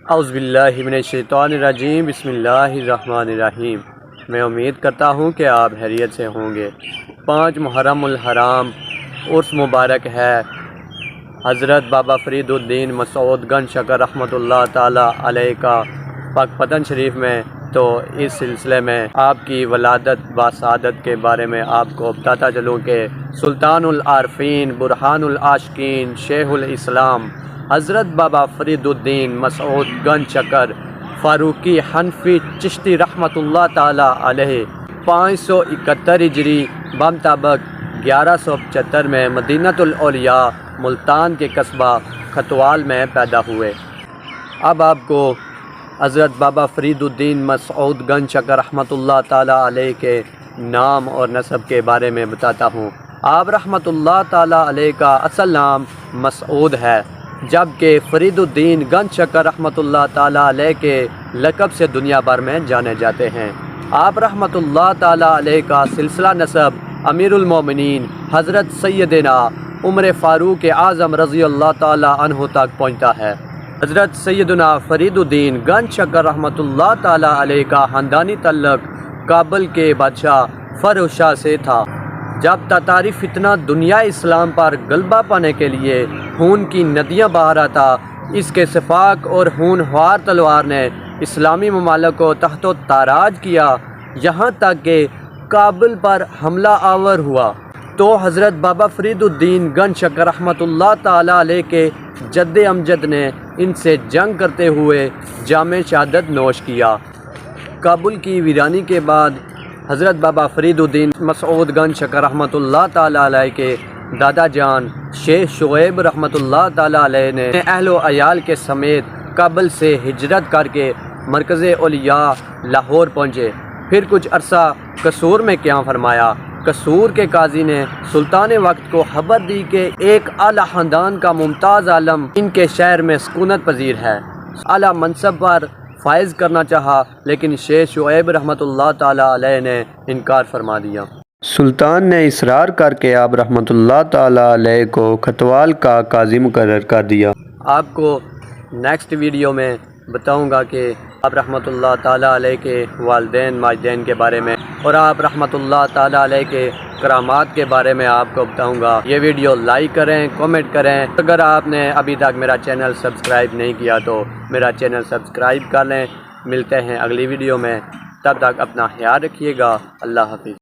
اعوذ باللہ من الشیطان الرجیم، بسم اللہ الرحمن الرحیم۔ میں امید کرتا ہوں کہ آپ خیریت سے ہوں گے۔ 5 محرم الحرام عرس مبارک ہے حضرت بابا فرید الدین مسعود گنج شکر رحمۃ اللہ تعالی علیہ کا پاک پتن شریف میں، تو اس سلسلے میں آپ کی ولادت باسعادت کے بارے میں آپ کو بتاتا چلوں کہ سلطان العارفین برہان العاشقین شیخ الاسلام حضرت بابا فرید الدین مسعود گنج شکر فاروقی حنفی چشتی رحمۃ اللہ تعالی علیہ 571 ہجری بمطابق 1175 میں مدینۃ الاولیاء ملتان کے قصبہ کھتوال میں پیدا ہوئے۔ اب آپ کو حضرت بابا فرید الدین مسعود گنج شکر رحمۃ اللہ تعالی علیہ کے نام اور نسب کے بارے میں بتاتا ہوں۔ آپ رحمۃ اللہ تعالی علیہ کا اصل نام مسعود ہے، جبکہ فرید الدین گنج شکر رحمۃ اللہ تعالی علیہ کے لقب سے دنیا بھر میں جانے جاتے ہیں۔ آپ رحمۃ اللہ تعالی علیہ کا سلسلہ نسب امیر المومنین حضرت سیدنا عمر فاروق اعظم رضی اللہ تعالی عنہ تک پہنچتا ہے۔ حضرت سیدنا فرید الدین گنج شکر رحمۃ اللہ تعالی علیہ کا خاندانی تعلق کابل کے بادشاہ فرح شاہ سے تھا۔ جب تاتاری فتنہ دنیا اسلام پر غلبہ پانے کے لیے خون کی ندیاں بہا رہا تھا، اس کے سفاق اور ہونہار تلوار نے اسلامی ممالک کو تحت و تاراج کیا، یہاں تک کہ کابل پر حملہ آور ہوا تو حضرت بابا فرید الدین گنج شکر رحمۃ اللہ تعالی علیہ کے جد امجد نے ان سے جنگ کرتے ہوئے جام شہادت نوش کیا۔ کابل کی ویرانی کے بعد حضرت بابا فرید الدین مسعود گنج شکر رحمۃ اللہ تعالی علیہ کے دادا جان شیخ شعیب رحمۃ اللہ تعالی علیہ نے اہل و عیال کے سمیت کابل سے ہجرت کر کے مرکز اولیاء لاہور پہنچے۔ پھر کچھ عرصہ قصور میں قیام فرمایا۔ قصور کے قاضی نے سلطان وقت کو خبر دی کہ ایک اعلیٰ خاندان کا ممتاز عالم ان کے شہر میں سکونت پذیر ہے۔ اعلیٰ منصب پر فائز کرنا چاہا، لیکن شیخ شعیب رحمۃ اللہ تعالی علیہ نے انکار فرما دیا۔ سلطان نے اصرار کر کے آپ رحمۃ اللہ تعالی علیہ کو کھتوال کا قاضی مقرر کر دیا۔ آپ کو نیکسٹ ویڈیو میں بتاؤں گا کہ آپ رحمۃ اللہ تعالی علیہ کے والدین ماجدین کے بارے میں، اور آپ رحمۃ اللہ تعالی علیہ کے کرامات کے بارے میں آپ کو بتاؤں گا۔ یہ ویڈیو لائک کریں، کمنٹ کریں۔ اگر آپ نے ابھی تک میرا چینل سبسکرائب نہیں کیا تو میرا چینل سبسکرائب کر لیں۔ ملتے ہیں اگلی ویڈیو میں، تب تک اپنا خیال رکھیے گا۔ اللہ حافظ۔